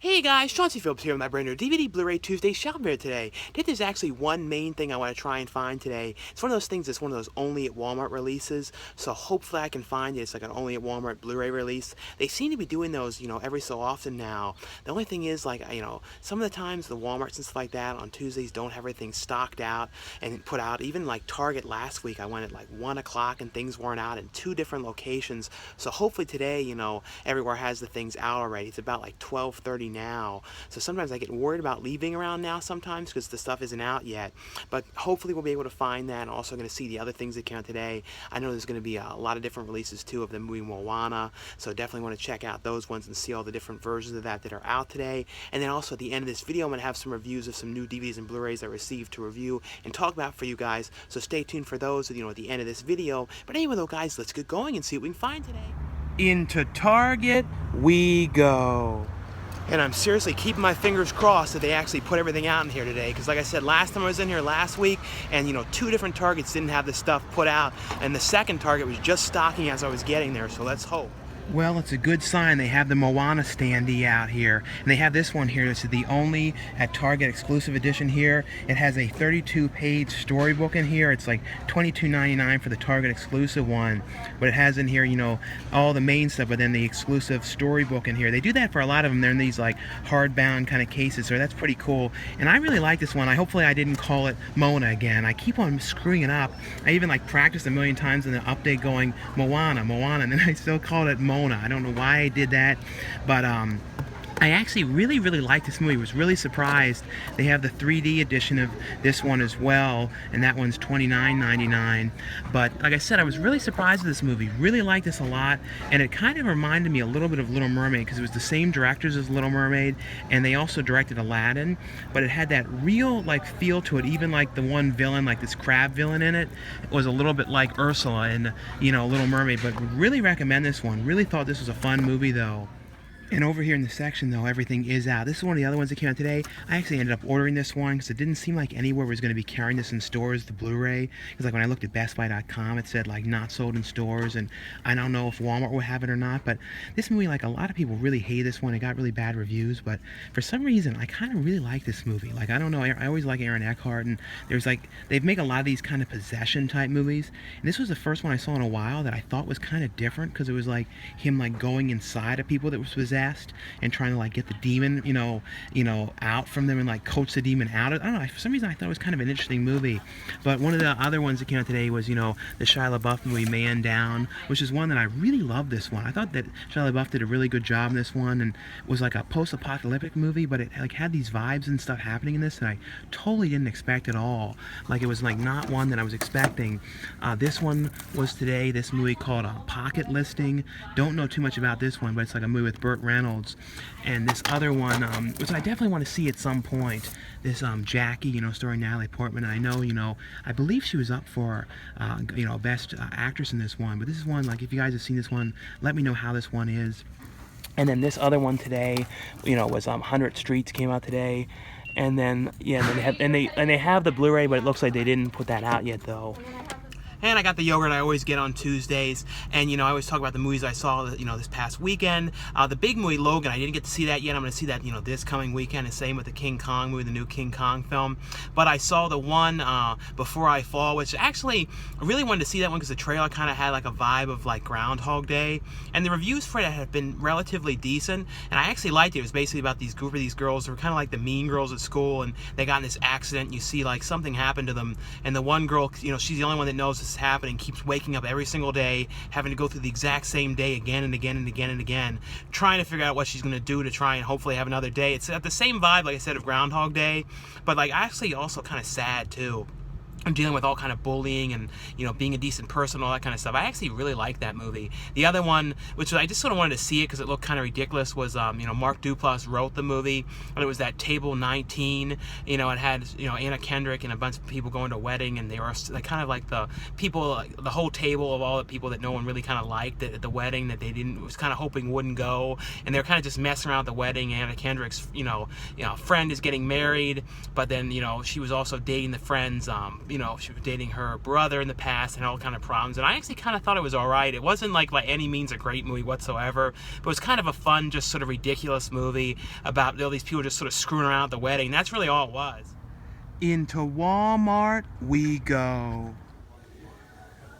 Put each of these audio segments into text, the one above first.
Hey guys, Chauncey Phillips here with my brand new DVD Blu-ray Tuesday shopping video today. There's actually one main thing I want to try and find today. It's one of those things that's one of those only at Walmart releases, so hopefully I can find it. It's like an only at Walmart Blu-ray release. They seem to be doing those, every so often now. The only thing is, some of the times the Walmarts and stuff like that on Tuesdays don't have everything stocked out and put out. Even like Target last week, I went at like 1 o'clock and things weren't out in 2 different locations. So hopefully today, everywhere has the things out already. It's about like 12:30 now, so sometimes I get worried about leaving around now sometimes because the stuff isn't out yet, but hopefully we'll be able to find that. I'm also going to see the other things that came out today. I know there's going to be a lot of different releases too of the movie Moana, so definitely want to check out those ones and see all the different versions of that are out today. And then also at the end of this video I'm going to have some reviews of some new DVDs and Blu-rays I received to review and talk about for you guys, so stay tuned for those at the end of this video. But anyway though guys, let's get going and see what we can find today. Into Target we go. And I'm seriously keeping my fingers crossed that they actually put everything out in here today, because like I said, last time I was in here last week and 2 different Targets didn't have this stuff put out, and the second Target was just stocking as I was getting there, so let's hope. Well, it's a good sign they have the Moana standee out here. And they have this one here. This is the only at Target exclusive edition here. It has a 32-page storybook in here. It's like $22.99 for the Target exclusive one. But it has in here, all the main stuff, but then the exclusive storybook in here. They do that for a lot of them. They're in these like hardbound kind of cases, so that's pretty cool. And I really like this one. Hopefully I didn't call it Moana again. I keep on screwing it up. I even practiced a million times in the update going Moana, and then I still called it Moana. I don't know why I did that, but I actually really like this movie. I was really surprised. They have the 3D edition of this one as well, and that one's $29.99. But like I said, I was really surprised with this movie. Really liked this a lot, and it kind of reminded me a little bit of Little Mermaid, because it was the same directors as Little Mermaid, and they also directed Aladdin, but it had that real feel to it. Even the one villain, this crab villain in it, was a little bit like Ursula in Little Mermaid. But would really recommend this one. Really thought this was a fun movie though. And over here in the section, though, everything is out. This is one of the other ones that came out today. I actually ended up ordering this one because it didn't seem like anywhere was going to be carrying this in stores, the Blu-ray. Because when I looked at Bestbuy.com, it said not sold in stores, and I don't know if Walmart will have it or not. But this movie, a lot of people really hate this one. It got really bad reviews, but for some reason, I kind of really like this movie. I don't know, I always like Aaron Eckhart, and there's they make a lot of these kind of possession type movies. And this was the first one I saw in a while that I thought was kind of different, because it was him going inside of people that was possessed and trying to get the demon out from them and coach the demon out. I don't know, for some reason I thought it was kind of an interesting movie. But one of the other ones that came out today was the Shia LaBeouf movie Man Down, which is one that I really loved. This one, I thought that Shia LaBeouf did a really good job in this one, and it was a post-apocalyptic movie, but it had these vibes and stuff happening in this that I totally didn't expect at all. It was not one that I was expecting. This one was today, this movie called Pocket Listing. Don't know too much about this one, but it's a movie with Burt Reynolds. And this other one, which I definitely want to see at some point, this Jackie, starring Natalie Portman. I know, I believe she was up for, Best Actress in this one. But this is one, if you guys have seen this one, let me know how this one is. And then this other one today, was 100 Streets came out today. And then, yeah, and they have the Blu-ray, but it looks like they didn't put that out yet, though. And I got the yogurt I always get on Tuesdays. And, I always talk about the movies I saw, this past weekend. The big movie, Logan, I didn't get to see that yet. I'm going to see that, this coming weekend. And same with the King Kong movie, the new King Kong film. But I saw the one, Before I Fall, which actually, I really wanted to see that one because the trailer kind of had a vibe of Groundhog Day. And the reviews for it have been relatively decent. And I actually liked it. It was basically about these group of these girls who were kind of like the mean girls at school. And they got in this accident. And you see, something happened to them. And the one girl, she's the only one that knows this happening, keeps waking up every single day, having to go through the exact same day again and again and again and again, trying to figure out what she's going to do to try and hopefully have another day. It's at the same vibe, like I said, of Groundhog Day, but actually also kind of sad too. I'm dealing with all kind of bullying and, being a decent person, all that kind of stuff. I actually really like that movie. The other one, which I just sort of wanted to see it because it looked kind of ridiculous, was, Mark Duplass wrote the movie, and it was that Table 19. It had, Anna Kendrick and a bunch of people going to a wedding, and they were kind of the people, the whole table of all the people that no one really kind of liked at the wedding that they was kind of hoping wouldn't go, and they were kind of just messing around at the wedding. Anna Kendrick's, friend is getting married, but then, she was also dating the friend's, you know, she was dating her brother in the past and all kind of problems. And I actually kind of thought it was all right. It wasn't like by any means a great movie whatsoever, but it was kind of a fun, just sort of ridiculous movie about all these people just sort of screwing around at the wedding. That's really all it was. Into Walmart we go.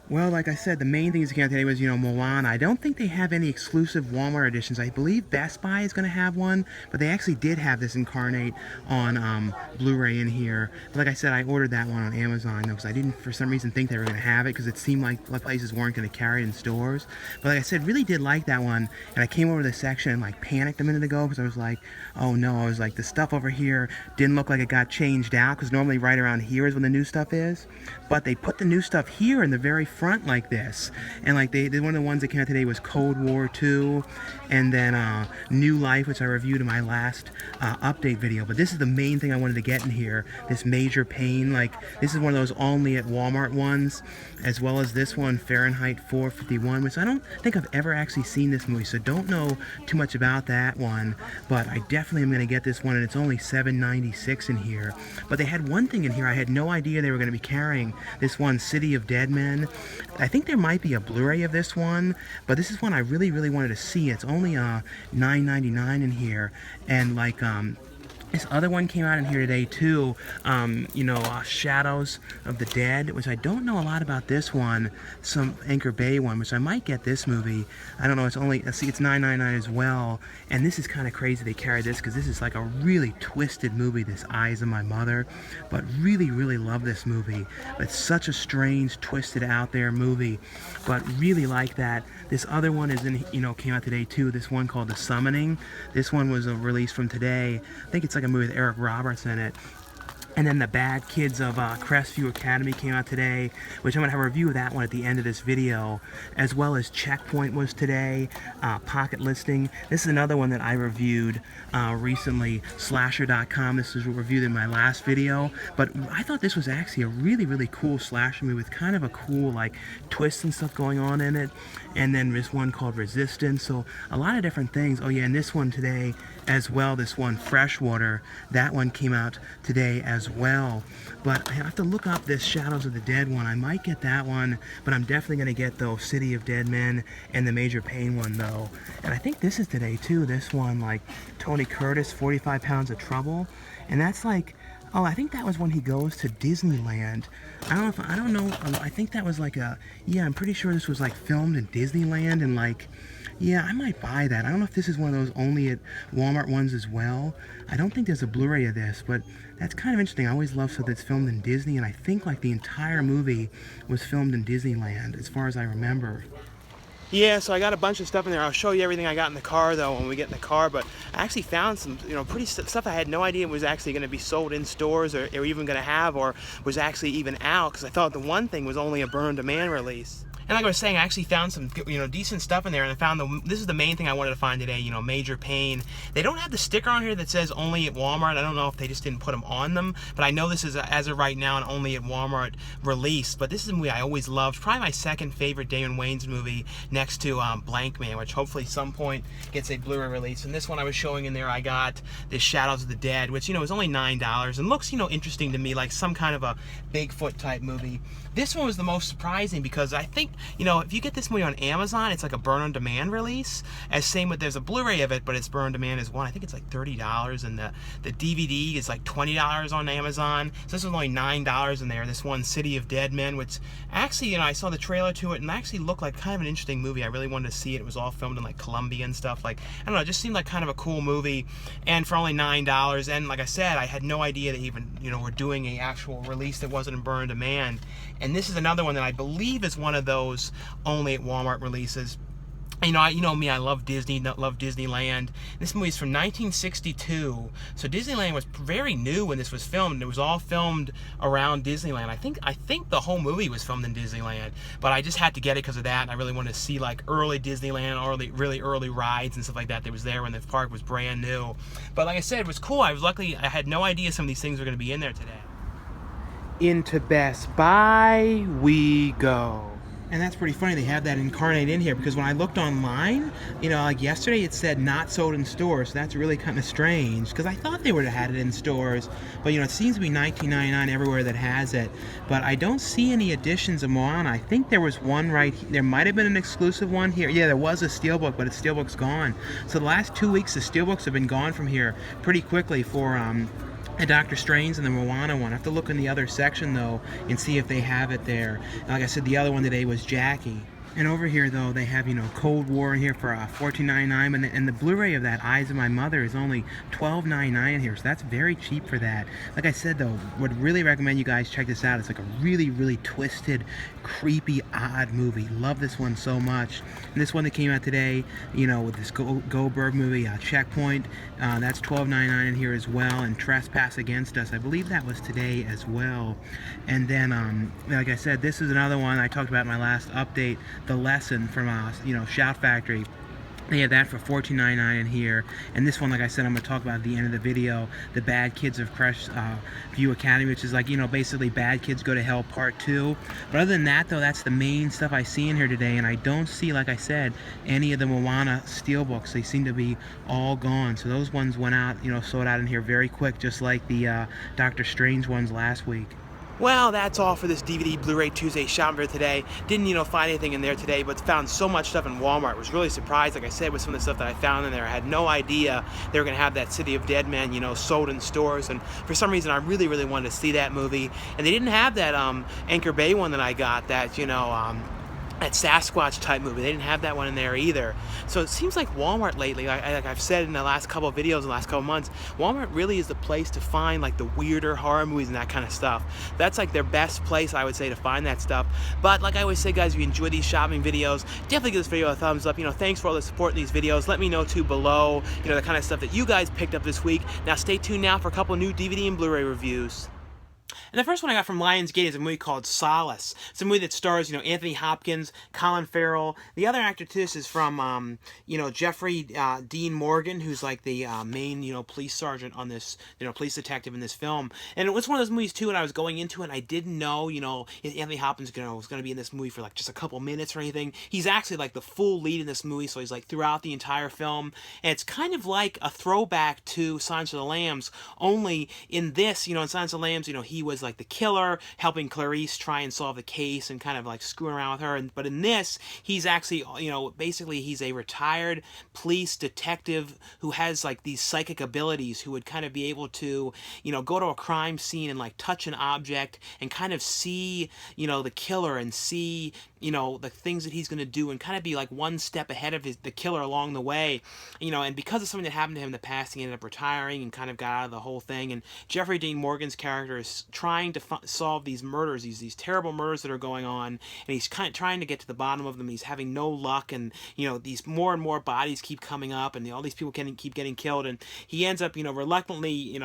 Well, like I said, the main things that came out today was, you know, Moana. I don't think they have any exclusive Walmart editions. I believe Best Buy is going to have one, but they actually did have this incarnate on Blu-ray in here. But like I said, I ordered that one on Amazon, though, because I didn't, for some reason, think they were going to have it, because it seemed like places weren't going to carry it in stores. But like I said, really did like that one, and I came over to the section and, like, panicked a minute ago, because I was like, oh no, I was like, the stuff over here didn't look like it got changed out, because normally right around here is when the new stuff is. But they put the new stuff here in the very front like this, and like one of the ones that came out today was Cold War 2, and then New Life, which I reviewed in my last update video. But this is the main thing I wanted to get in here, this Major Payne. Like, this is one of those only at Walmart ones, as well as this one, Fahrenheit 451, which I don't think I've ever actually seen this movie, so don't know too much about that one, but I definitely am going to get this one, and it's only $7.96 in here. But they had one thing in here I had no idea they were going to be carrying, this one, City of Dead Men. I think there might be a Blu-ray of this one, but this is one I really, really wanted to see. It's only $9.99 in here, and like this other one came out in here today too, you know, Shadows of the Dead, which I don't know a lot about this one, some Anchor Bay one, which I might get this movie. I don't know, it's only, see, it's $9.99 as well, and this is kind of crazy they carry this, because this is like a really twisted movie, this Eyes of My Mother, but really, really love this movie. It's such a strange, twisted, out there movie, but really like that. This other one is in, you know, came out today too, this one called The Summoning. This one was a release from today. I think it's like a movie with Eric Roberts in it. And then The Bad Kids of Crestview Academy came out today, which I'm going to have a review of that one at the end of this video, as well as Checkpoint was today, Pocket Listing. This is another one that I reviewed recently, Slasher.com. This was reviewed in my last video, but I thought this was actually a really, really cool slasher movie with kind of a cool, like, twist and stuff going on in it. And then this one called Resistance, so a lot of different things. Oh yeah, and this one today as well, this one, Freshwater, that one came out today as well. But I have to look up this Shadows of the Dead one. I might get that one, but I'm definitely going to get the City of Dead Men and the Major Payne one, though. And I think this is today, too, this one, like, Tony Curtis, 45 Pounds of Trouble. And that's like, oh, I think that was when he goes to Disneyland. I don't know, I think that was like a, yeah, I'm pretty sure this was like filmed in Disneyland, and like, yeah, I might buy that. I don't know if this is one of those only at Walmart ones as well. I don't think there's a Blu-ray of this, but that's kind of interesting. I always love stuff that's filmed in Disney, and I think like the entire movie was filmed in Disneyland, as far as I remember. Yeah, so I got a bunch of stuff in there. I'll show you everything I got in the car, though, when we get in the car. But I actually found some, you know, pretty stuff I had no idea was actually going to be sold in stores, or even going to have, or was actually even out, because I thought the one thing was only a burn-on-demand release. And like I was saying, I actually found some, you know, decent stuff in there, and I found this is the main thing I wanted to find today, you know, Major Payne. They don't have the sticker on here that says only at Walmart. I don't know if they just didn't put them on them, but I know this is, as of right now, an only at Walmart release. But this is a movie I always loved. Probably my second favorite Damon Wayans movie, next to Blank Man, which hopefully some point gets a Blu-ray release. And this one I was showing in there, I got this Shadows of the Dead, which, you know, is only $9 and looks, you know, interesting to me, like some kind of a Bigfoot type movie. This one was the most surprising, because I think, you know, if you get this movie on Amazon, it's like a burn-on-demand release. As same with, there's a Blu-ray of it, but it's burn-on-demand as well. I think it's like $30, and the DVD is like $20 on Amazon. So this was only $9 in there. This one, City of Dead Men, which actually, you know, I saw the trailer to it, and actually looked like kind of an interesting movie. I really wanted to see it. It was all filmed in like Colombia and stuff. Like, I don't know, it just seemed like kind of a cool movie. And for only $9, and like I said, I had no idea that even, you know, we're doing an actual release that wasn't in burn-on-demand. And this is another one that I believe is one of those only at Walmart releases. You know me, I love Disney, love Disneyland. This movie is from 1962, so Disneyland was very new when this was filmed. It was all filmed around Disneyland. I think the whole movie was filmed in Disneyland, but I just had to get it because of that. And I really wanted to see like early Disneyland, really early rides and stuff like that that was there when the park was brand new. But like I said, it was cool. I had no idea some of these things were going to be in there today. Into Best Buy we go. And that's pretty funny. They have that incarnate in here because when I looked online, like yesterday, it said not sold in stores. So that's really kind of strange because I thought they would have had it in stores. But it seems to be $19.99 everywhere that has it. But I don't see any editions of Moana. I think there was one there might have been an exclusive one here. Yeah, there was a steelbook, but the steelbook's gone. So the last 2 weeks, the steelbooks have been gone from here pretty quickly for a Doctor Strange and the Moana one. I have to look in the other section though and see if they have it there. Like I said, the other one today was Jackie. And over here though, they have Cold War in here for $14.99, and the Blu-ray of that Eyes of My Mother is only $12.99 here, so that's very cheap for that. Like I said though, would really recommend you guys check this out. It's like a really, really twisted, creepy, odd movie. Love this one so much. And this one that came out today, with this Goldberg movie, Checkpoint, that's $12.99 in here as well. And Trespass Against Us, I believe that was today as well. And then, like I said, this is another one I talked about in my last update. The Lesson from Shout Factory. They had that for $14.99 in here. And this one, like I said, I'm going to talk about at the end of the video, The Bad Kids of Crestview Academy, which is like, basically Bad Kids Go to Hell Part 2. But other than that, though, that's the main stuff I see in here today. And I don't see, like I said, any of the Moana steelbooks. They seem to be all gone. So those ones went out, sold out in here very quick, just like the Doctor Strange ones last week. Well, that's all for this DVD Blu-ray Tuesday shopping for today. Didn't, find anything in there today, but found so much stuff in Walmart. Was really surprised, like I said, with some of the stuff that I found in there. I had no idea they were going to have that City of Dead Men, sold in stores. And for some reason, I really, really wanted to see that movie. And they didn't have that Anchor Bay one that I got, that, that Sasquatch type movie. They didn't have that one in there either. So it seems like Walmart lately, like I've said in the last couple of videos in the last couple of months, Walmart really is the place to find like the weirder horror movies and that kind of stuff. That's like their best place, I would say, to find that stuff. But like I always say, guys, if you enjoy these shopping videos, definitely give this video a thumbs up. Thanks for all the support in these videos. Let me know too below, the kind of stuff that you guys picked up this week. Now stay tuned now for a couple new DVD and Blu-ray reviews. And the first one I got from Lionsgate is a movie called Solace. It's a movie that stars, Anthony Hopkins, Colin Farrell. The other actor to this is from, Jeffrey Dean Morgan, who's like the main, police sergeant on this, police detective in this film. And it was one of those movies too, when I was going into it, and I didn't know, Anthony Hopkins was going to be in this movie for like just a couple minutes or anything. He's actually like the full lead in this movie, so he's like throughout the entire film. And it's kind of like a throwback to Silence of the Lambs, only in this, in Silence of the Lambs, he was like the killer, helping Clarice try and solve the case and kind of like screwing around with her. But in this, he's actually, basically he's a retired police detective who has like these psychic abilities, who would kind of be able to, go to a crime scene and like touch an object and kind of see, the killer and see, the things that he's going to do and kind of be like one step ahead of the killer along the way, and because of something that happened to him in the past, he ended up retiring and kind of got out of the whole thing. And Jeffrey Dean Morgan's character is trying to solve these murders, these terrible murders that are going on, and he's kind of trying to get to the bottom of them. He's having no luck, and these more and more bodies keep coming up, and all these people keep getting killed, and he ends up reluctantly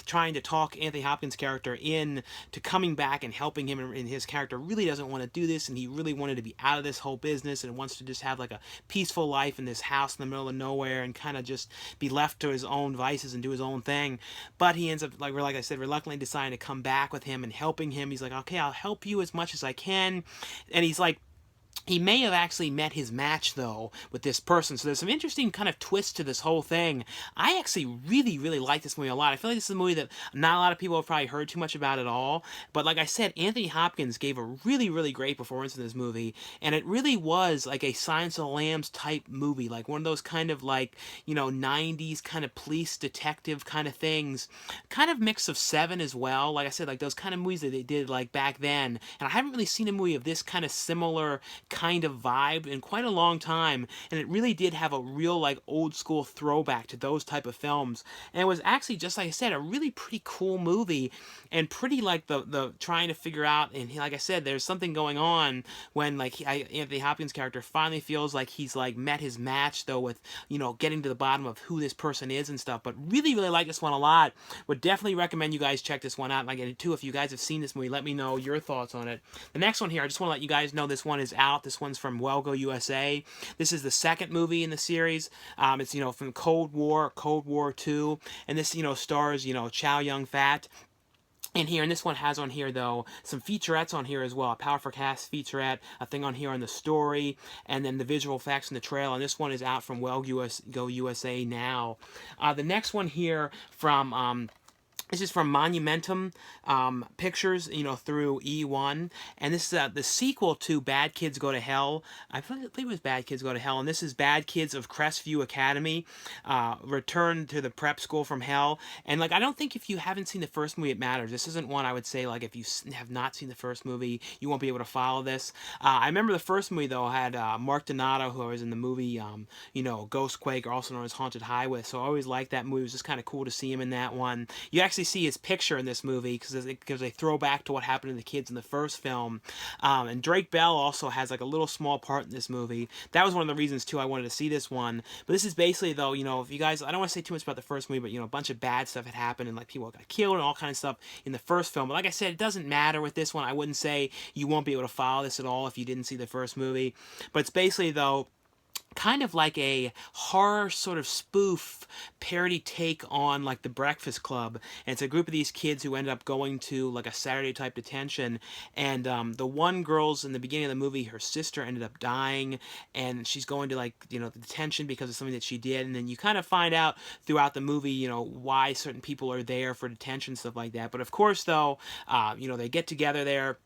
trying to talk Anthony Hopkins' character in to coming back and helping him. And his character really doesn't want to do this, and he really wanted to be out of this whole business and wants to just have like a peaceful life in this house in the middle of nowhere and kind of just be left to his own vices and do his own thing. But he ends up, like I said, reluctantly deciding to come back with him and helping him. He's like, okay, I'll help you as much as I can. And he's like, he may have actually met his match, though, with this person. So there's some interesting kind of twists to this whole thing. I actually really, really like this movie a lot. I feel like this is a movie that not a lot of people have probably heard too much about at all. But like I said, Anthony Hopkins gave a really, really great performance in this movie. And it really was like a Silence of the Lambs type movie. Like one of those kind of like, 90s kind of police detective kind of things. Kind of mix of Seven as well. Like I said, like those kind of movies that they did like back then. And I haven't really seen a movie of this kind of similar kind of vibe in quite a long time, and it really did have a real like old school throwback to those type of films. And it was actually, just like I said, a really pretty cool movie, and pretty like the trying to figure out. And like I said, there's something going on when like Anthony Hopkins' character finally feels like he's like met his match, though, with getting to the bottom of who this person is and stuff. But really, really like this one a lot. Would definitely recommend you guys check this one out. And like too, if you guys have seen this movie, let me know your thoughts on it. The next one here, I just want to let you guys know this one is out. This one's from Wellgo USA. This is the second movie in the series. It's from Cold War, Cold War II, and this stars Chow Yun-fat. in here, and this one has on here though some featurettes on here as well, a powerful cast featurette, a thing on here on the story, and then the visual effects in the trail. And this one is out from Go USA now. The next one here from this is from Monumentum Pictures, through Eone, and this is the sequel to Bad Kids Go to Hell. I believe it was Bad Kids Go to Hell, and this is Bad Kids of Crestview Academy, return to the prep school from hell. And I don't think if you haven't seen the first movie, it matters. This isn't one I would say if you have not seen the first movie, you won't be able to follow this. I remember the first movie though had Mark Donato, who was in the movie, Ghostquake, or also known as Haunted Highway. So I always liked that movie. It was just kind of cool to see him in that one. You actually see his picture in this movie because they throw back to what happened to the kids in the first film. And Drake Bell also has a little small part in this movie. That was one of the reasons too I wanted to see this one. But this is basically though, if you guys, I don't want to say too much about the first movie, but a bunch of bad stuff had happened and people got killed and all kinds of stuff in the first film. But like I said, it doesn't matter with this one. I wouldn't say you won't be able to follow this at all if you didn't see the first movie. But it's basically though kind of like a horror sort of spoof parody take on The Breakfast Club. And it's a group of these kids who end up going to a Saturday type detention, and the one girl's in the beginning of the movie, her sister ended up dying, and she's going to the detention because of something that she did. And then you kind of find out throughout the movie why certain people are there for detention, stuff like that. But of course though, they get together there.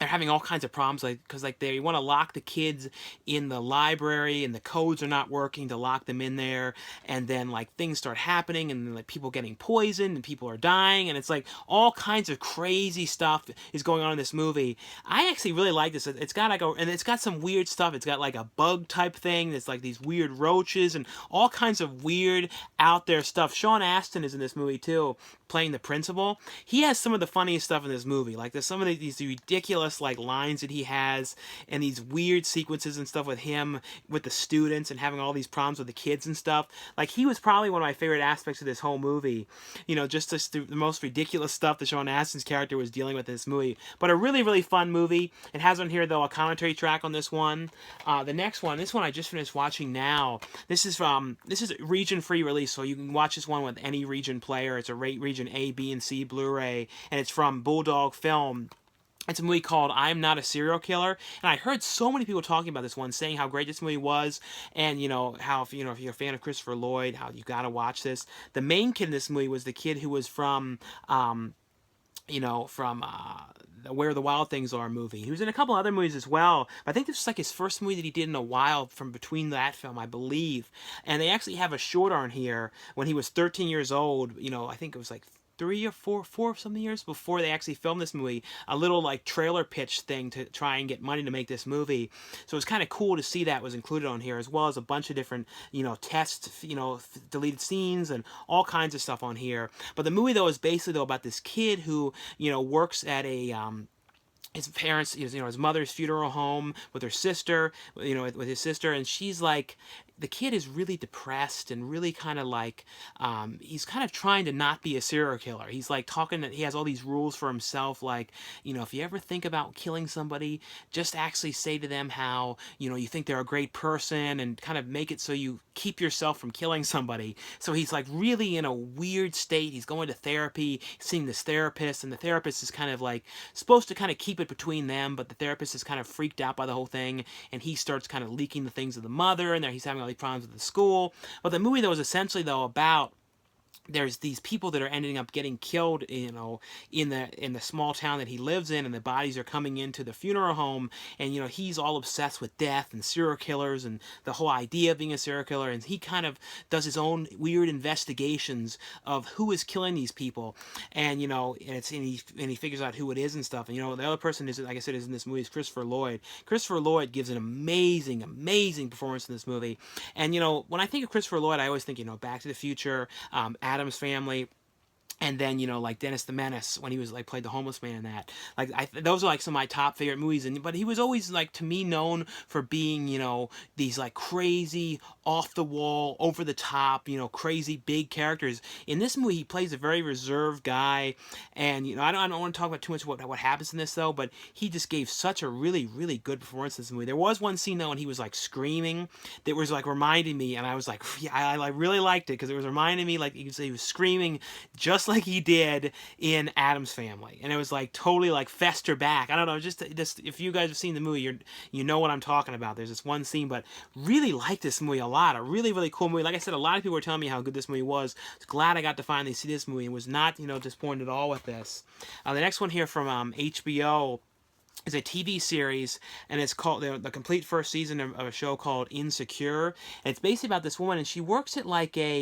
They're having all kinds of problems because they want to lock the kids in the library and the codes are not working to lock them in there, and then things start happening and then people getting poisoned and people are dying, and it's all kinds of crazy stuff is going on in this movie. I actually really like this. It's got and it's got some weird stuff. It's got a bug type thing. It's these weird roaches and all kinds of weird out there stuff. Sean Astin is in this movie too, playing the principal. He has some of the funniest stuff in this movie. There's some of these ridiculous lines that he has, and these weird sequences and stuff with him with the students and having all these problems with the kids and stuff. He was probably one of my favorite aspects of this whole movie. Just the most ridiculous stuff that Sean Astin's character was dealing with in this movie. But a really, really fun movie. It has on here though a commentary track on this one. The next one, this one I just finished watching now. This is region free release, so you can watch this one with any region player. It's a region A, B, and C Blu-ray, and it's from Bulldog Film. It's a movie called I'm Not a Serial Killer, and I heard so many people talking about this one, saying how great this movie was, and how if you're a fan of Christopher Lloyd, how you gotta watch this. The main kid in this movie was the kid who was from Where the Wild Things Are movie. He was in a couple other movies as well, but I think this was his first movie that he did in a while from between that film, I believe. And they actually have a short on here when he was 13 years old. I think it was 3 or 4 something years before they actually filmed this movie, a little trailer pitch thing to try and get money to make this movie. So it's kind of cool to see that was included on here, as well as a bunch of different tests, deleted scenes and all kinds of stuff on here. But the movie though is basically about this kid who works at a his parents, his mother's funeral home with her sister, with his sister, and she's the kid is really depressed and really kind of he's kind of trying to not be a serial killer. He's talking that he has all these rules for himself, if you ever think about killing somebody, just actually say to them how, you think they're a great person, and kind of make it so you keep yourself from killing somebody. So he's really in a weird state. He's going to therapy, seeing this therapist, and the therapist is kind of supposed to kind of keep it between them, but the therapist is kind of freaked out by the whole thing, and he starts kind of leaking the things of the mother, and there he's having all these problems with the school. But the movie though is essentially though about there's these people that are ending up getting killed, in the small town that he lives in, and the bodies are coming into the funeral home, and he's all obsessed with death and serial killers and the whole idea of being a serial killer, and he kind of does his own weird investigations of who is killing these people, and and he figures out who it is and stuff, and the other person is, like I said, is in this movie is Christopher Lloyd. Christopher Lloyd gives an amazing performance in this movie, and when I think of Christopher Lloyd, I always think Back to the Future, Addams Family, and then Dennis the Menace when he was played the homeless man in that. Those are some of my top favorite movies. But he was always to me known for being these crazy, off the wall, over the top, crazy big characters. In this movie, he plays a very reserved guy, and I don't want to talk about too much what happens in this though. But he just gave such a really good performance in this movie. There was one scene though when he was screaming that was reminding me, and I was yeah, I really liked it because it was reminding me he was screaming just like like he did in Addams Family, and it was like totally like Fester back. I don't know, just if you guys have seen the movie, you know what I'm talking about. There's this one scene, but really like this movie a lot. A really, really cool movie. Like I said, a lot of people were telling me how good this movie was. I was glad I got to finally see this movie and was not, disappointed at all with this. The next one here from HBO is a TV series, and it's called the complete first season of a show called Insecure. And it's basically about this woman, and she works at like she's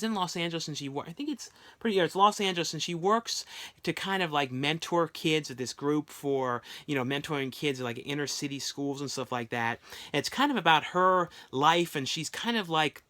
in Los Angeles, and I think it's it's Los Angeles, and she works to kind of like mentor kids at this group for, mentoring kids at like inner city schools and stuff like that. And it's kind of about her life, and she's kind of like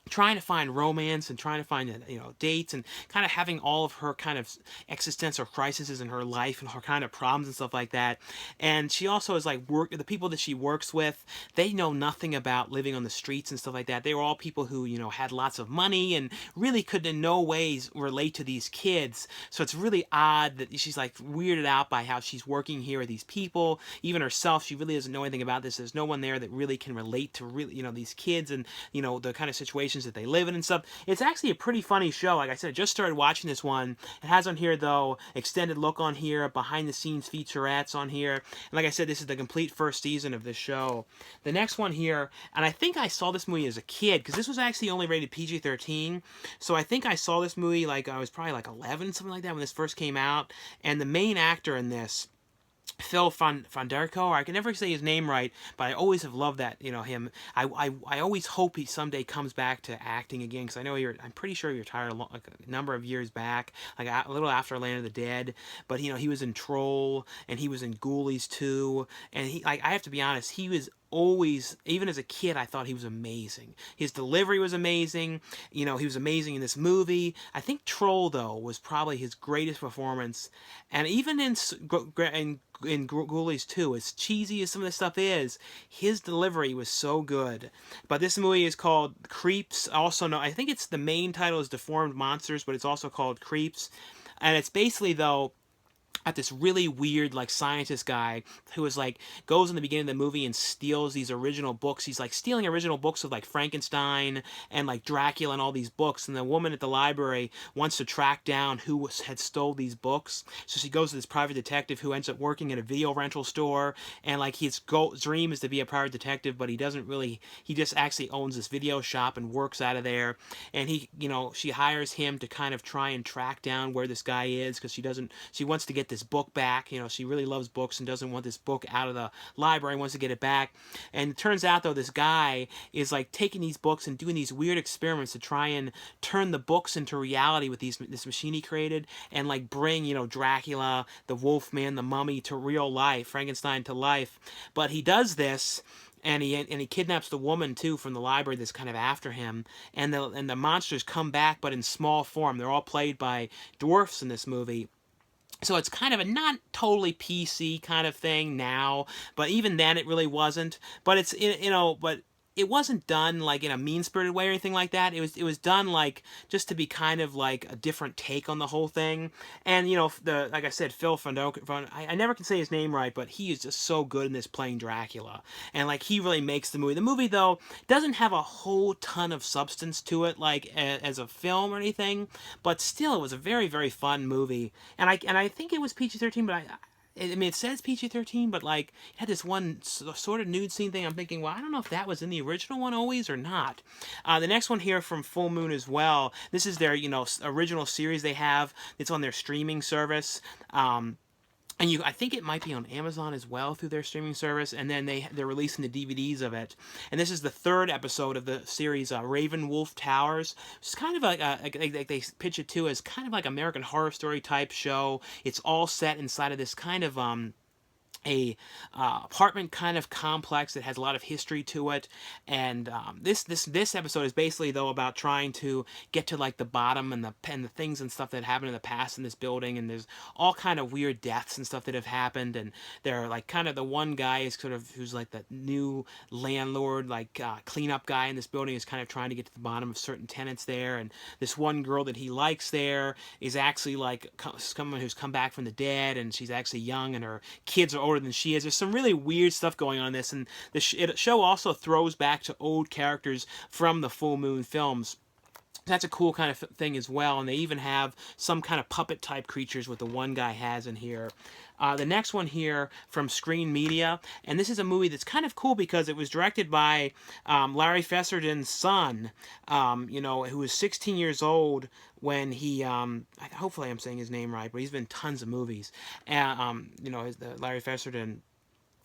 trying to find romance and trying to find dates, and kind of having all of her kind of existential crises in her life and her kind of problems and stuff like that. And she also is like the people that she works with, they know nothing about living on the streets and stuff like that. They were all people who had lots of money and really could in no ways relate to these kids. So it's really odd that she's like weirded out by how she's working here with these people. Even herself, she really doesn't know anything about this. There's no one there that really can relate to really these kids and the kind of situations that they live in and stuff. It's actually a pretty funny show. Like I said, I just started watching this one. It has on here though extended look on here, behind the scenes featurettes on here, and like I said, this is the complete first season of this show. The next one here, and I think I saw this movie as a kid because this was actually only rated PG-13, so I think I saw this movie like I was probably like 11, something like that, when this first came out. And the main actor in this, Phil Fonderco, or I can never say his name right, but I always have loved that, him. I always hope he someday comes back to acting again, because I know I'm pretty sure he retired like a number of years back, like a little after Land of the Dead. But he was in Troll, and he was in Ghoulies too, and I have to be honest, he was always, even as a kid, I thought he was amazing. His delivery was amazing. He was amazing in this movie. I think Troll, though, was probably his greatest performance. And even in Ghoulies 2, as cheesy as some of this stuff is, his delivery was so good. But this movie is called Creeps. Also, I think the main title is Deformed Monsters, but it's also called Creeps. And it's basically, though, at this really weird like scientist guy who is like goes in the beginning of the movie and steals these original books. He's like stealing original books of like Frankenstein and like Dracula and all these books, and the woman at the library wants to track down who had stole these books. So she goes to this private detective who ends up working at a video rental store, and like his dream is to be a private detective, but he just actually owns this video shop and works out of there. And she hires him to kind of try and track down where this guy is, because she wants to get this book back. She really loves books and doesn't want this book out of the library, wants to get it back. And it turns out, though, this guy is like taking these books and doing these weird experiments to try and turn the books into reality with this machine he created, and like bring Dracula, the Wolfman, the Mummy to real life, Frankenstein to life. But he does this, and he kidnaps the woman too from the library that's kind of after him, and the monsters come back, but in small form. They're all played by dwarfs in this movie. So it's kind of a not totally PC kind of thing now, but even then it really wasn't. But it's but it wasn't done like in a mean-spirited way or anything like that. It was done like just to be kind of like a different take on the whole thing. And like I said, Phil Fonderco, I never can say his name right, but he is just so good in this playing Dracula, and like he really makes the movie. The movie, though, doesn't have a whole ton of substance to it, like as a film or anything, but still it was a very, very fun movie. And I think it was PG-13, but I mean, it says PG-13, but like it had this one sort of nude scene thing. I'm thinking, well, I don't know if that was in the original one always or not. The next one here from Full Moon as well. This is their original series they have. It's on their streaming service. And I think it might be on Amazon as well through their streaming service, and then they're releasing the DVDs of it. And this is the third episode of the series, Ravenwolf Towers. It's kind of like they pitch it to as kind of like American Horror Story type show. It's all set inside of this kind of apartment kind of complex that has a lot of history to it. And this episode is basically, though, about trying to get to like the bottom and the things and stuff that happened in the past in this building. And there's all kind of weird deaths and stuff that have happened, and they're like kind of the one guy is sort of who's like the new landlord, like cleanup guy in this building, is kind of trying to get to the bottom of certain tenants there. And this one girl that he likes there is actually like someone who's come back from the dead, and she's actually young, and her kids are older than she is. There's some really weird stuff going on in this, and the show also throws back to old characters from the Full Moon films. That's a cool kind of thing as well, and they even have some kind of puppet type creatures what the one guy has in here. The next one here from Screen Media, and this is a movie that's kind of cool because it was directed by Larry Fesserden's son, who was 16 years old when he, hopefully I'm saying his name right, but he's been in tons of movies. Larry Fesserden,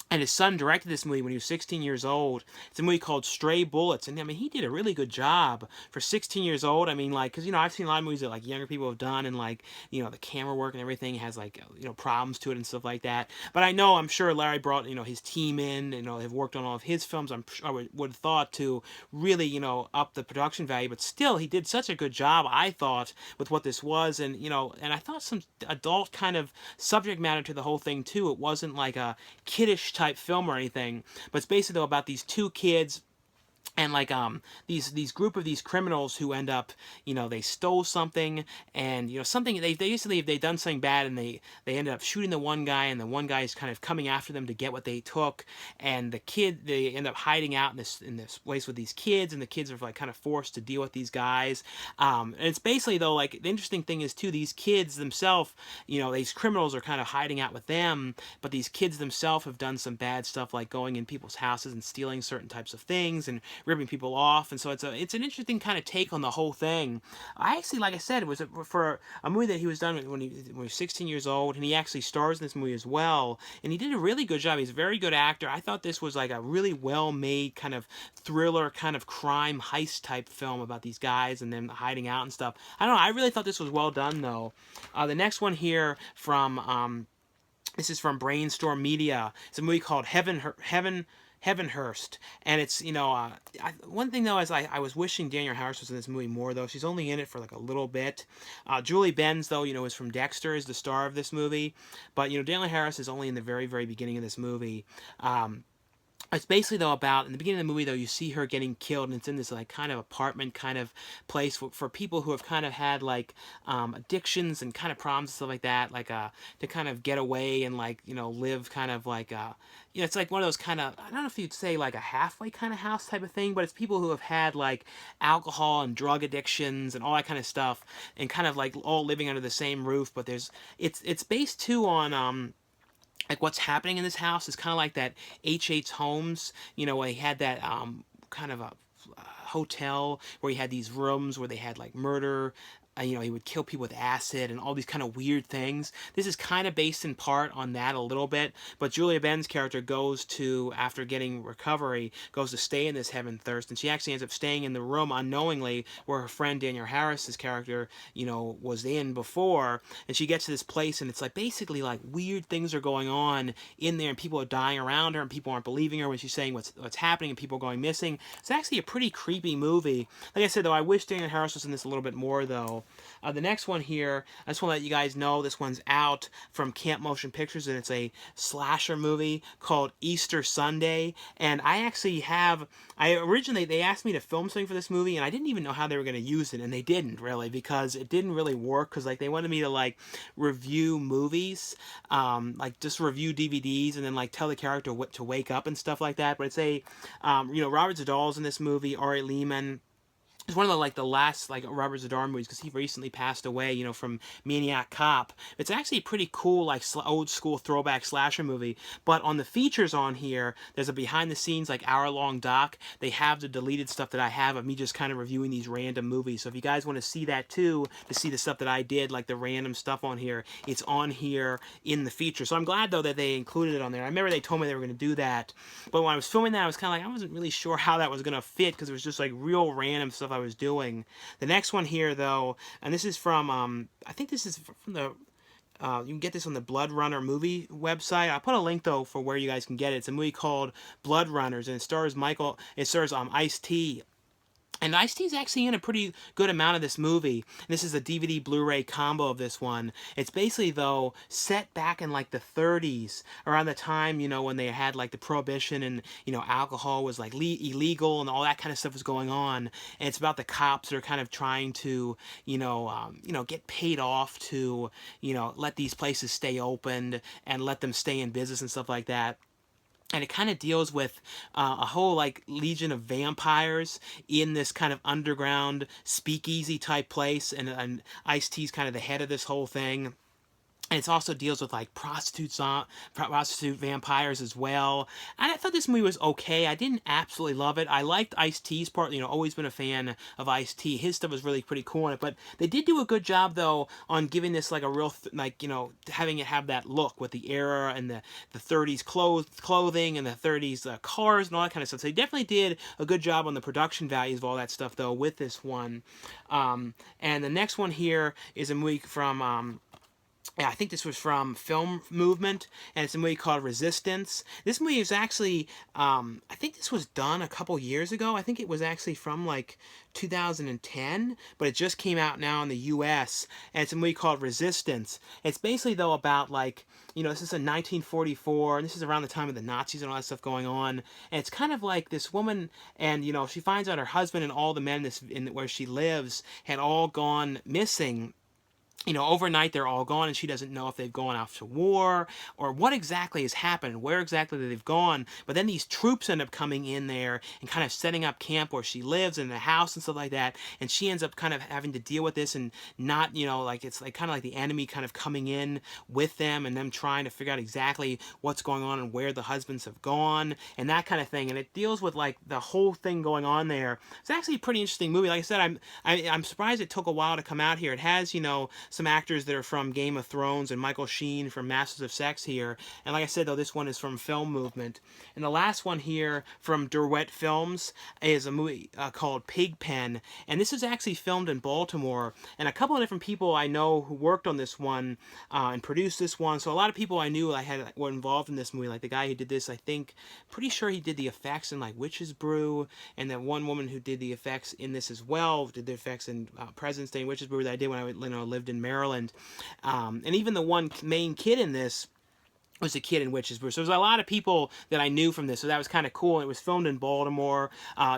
and his son directed this movie when he was 16 years old. It's a movie called Stray Bullets, and I mean, he did a really good job for 16 years old. I mean, like, because I've seen a lot of movies that like younger people have done, and like the camera work and everything has like problems to it and stuff like that. But I'm sure Larry brought his team in, have worked on all of his films. I would have thought to really up the production value, but still he did such a good job, I thought, with what this was, and and I thought some adult kind of subject matter to the whole thing too. It wasn't like a kiddish type film or anything, but it's basically about these two kids and like these group of these criminals who end up they stole something, and something they basically they've done something bad, and they ended up shooting the one guy, and the one guy is kind of coming after them to get what they took, and they end up hiding out in this place with these kids, and the kids are like kind of forced to deal with these guys. And it's basically though, like, the interesting thing is too, these kids themselves, these criminals are kind of hiding out with them, but these kids themselves have done some bad stuff, like going in people's houses and stealing certain types of things and ripping people off, and so it's an interesting kind of take on the whole thing. I actually, like I said, it was for a movie that he was done when he was 16 years old, and he actually stars in this movie as well, and he did a really good job. He's a very good actor. I thought this was like a really well made kind of thriller, kind of crime heist type film about these guys and them hiding out and stuff. I don't know, I really thought this was well done though. The next one here from this is from Brainstorm Media. It's a movie called Havenhurst, and it's one thing though is I was wishing Danielle Harris was in this movie more though. She's only in it for like a little bit. Julie Benz though is from Dexter, is the star of this movie, but Danielle Harris is only in the very beginning of this movie. It's basically though about, in the beginning of the movie though, you see her getting killed, and it's in this like kind of apartment kind of place for people who have kind of had like addictions and kind of problems and stuff like that, like to kind of get away and like live kind of like it's like one of those kind of, I don't know if you'd say like a halfway kind of house type of thing, but it's people who have had like alcohol and drug addictions and all that kind of stuff, and kind of like all living under the same roof. But it's based too on like what's happening in this house is kind of like that H.H. Holmes, where he had that kind of a hotel where he had these rooms where they had like murder. He would kill people with acid and all these kind of weird things. This is kind of based in part on that a little bit, but Julia Ben's character goes to, after getting recovery, goes to stay in this Havenhurst, and she actually ends up staying in the room unknowingly where her friend Danielle Harris's character, was in before, and she gets to this place, and it's like basically like weird things are going on in there, and people are dying around her, and people aren't believing her when she's saying what's happening, and people are going missing. It's actually a pretty creepy movie. Like I said though, I wish Danielle Harris was in this a little bit more though. The next one here, I just want to let you guys know this one's out from Camp Motion Pictures, and it's a slasher movie called Easter Sunday. And originally they asked me to film something for this movie, and I didn't even know how they were going to use it, and they didn't really, because it didn't really work, because like they wanted me to like review movies, like just review DVDs, and then like tell the character what to wake up and stuff like that. But it's Robert Zador's in this movie, Ari Lehman. It's one of the last like Robert Zadar movies, because he recently passed away, from Maniac Cop. It's actually a pretty cool like old school throwback slasher movie. But on the features on here, there's a behind the scenes like hour-long doc. They have the deleted stuff that I have of me just kind of reviewing these random movies. So if you guys want to see that too, to see the stuff that I did, like the random stuff on here, it's on here in the feature. So I'm glad though that they included it on there. I remember they told me they were going to do that, but when I was filming that, I was kind of like, I wasn't really sure how that was going to fit, because it was just like real random stuff I was doing. The next one here though, and this is from I think this is from the you can get this on the Bloodrunner movie website. I'll put a link though for where you guys can get it. It's a movie called Bloodrunners, and it stars Ice-T. And Ice-T's actually in a pretty good amount of this movie. This is a DVD Blu-ray combo of this one. It's basically, though, set back in, like, the 30s, around the time, when they had, like, the Prohibition and, alcohol was, like, illegal and all that kind of stuff was going on. And it's about the cops that are kind of trying to, get paid off to, let these places stay open and let them stay in business and stuff like that. and it kind of deals with a whole like legion of vampires in this kind of underground speakeasy type place, and Ice-T's kind of the head of this whole thing. And it also deals with like prostitute vampires as well. And I thought this movie was okay. I didn't absolutely love it. I liked Ice-T's part. You know, always been a fan of Ice-T. His stuff was really pretty cool in it. But they did do a good job though on giving this like a real like, you know, having it have that look with the era and the 30s clothing and the 30s cars and all that kind of stuff. So they definitely did a good job on the production values of all that stuff though with this one. And the next one here is a movie from yeah, I think this was from Film Movement, and it's a movie called Resistance. This movie is actually, I think this was done a couple years ago. I think it was actually from like 2010, but it just came out now in the U.S., and it's a movie called Resistance. It's basically, though, about like, you know, this is in 1944, and this is around the time of the Nazis and all that stuff going on, and it's kind of like this woman, and, you know, she finds out her husband and all the men in where she lives had all gone missing. You know, overnight they're all gone, and she doesn't know if they've gone off to war or what exactly has happened, where exactly they've gone. But then these troops end up coming in there and kind of setting up camp where she lives in the house and stuff like that. And she ends up kind of having to deal with this and not, you know, like it's like kind of like the enemy kind of coming in with them and them trying to figure out exactly what's going on and where the husbands have gone and that kind of thing. And it deals with like the whole thing going on there. It's actually a pretty interesting movie. Like I said, I'm surprised it took a while to come out here. It has, you know, some actors that are from Game of Thrones and Michael Sheen from Masters of Sex here. And like I said, though, this one is from Film Movement. And the last one here from Derwent Films is a movie called Pigpen. And this is actually filmed in Baltimore. And a couple of different people I know who worked on this one and produced this one. So a lot of people I knew were involved in this movie. Like the guy who did this, I think, pretty sure he did the effects in like Witch's Brew. And then one woman who did the effects in this as well, did the effects in President's Day and Witch's Brew that I did when I lived in Maryland. And even the one main kid in this was a kid in Witch's Brew. So there's a lot of people that I knew from this, so that was kind of cool. It was filmed in Baltimore.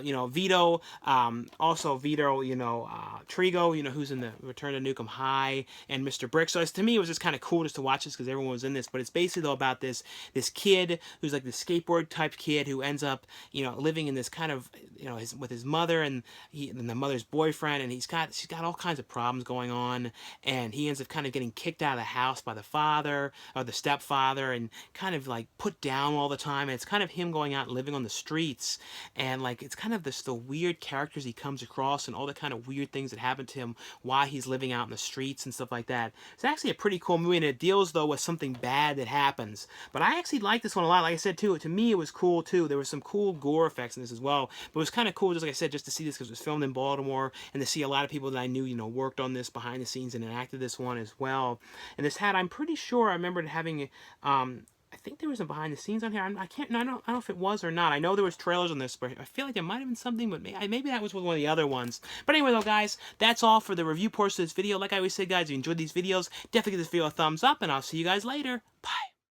You know, Vito, also Vito, you know, Trigo, you know, who's in the Return to Nukem High, and Mr. Brick. So to me, it was just kind of cool just to watch this because everyone was in this. But it's basically though about this kid who's like this skateboard type kid who ends up, you know, living in this kind of, you know, with his mother and the mother's boyfriend, and she's got all kinds of problems going on, and he ends up kind of getting kicked out of the house by the father or the stepfather, and kind of like put down all the time. And it's kind of him going out and living on the streets, and like it's kind of the weird characters he comes across and all the kind of weird things that happen to him while he's living out in the streets and stuff like that. It's actually a pretty cool movie, and it deals though with something bad that happens. But I actually like this one a lot. Like I said too, to me it was cool too. There was some cool gore effects in this as well. But it was kind of cool, just like I said, just to see this because it was filmed in Baltimore, and to see a lot of people that I knew, you know, worked on this behind the scenes and enacted this one as well. And this had, I'm pretty sure I remember it having I think there was a behind the scenes on here. I don't know if it was or not. I know there was trailers on this, but I feel like there might have been something, but maybe that was with one of the other ones. But anyway, though, guys, that's all for the review portion of this video. Like I always say, guys, if you enjoyed these videos, definitely give this video a thumbs up, and I'll see you guys later. Bye.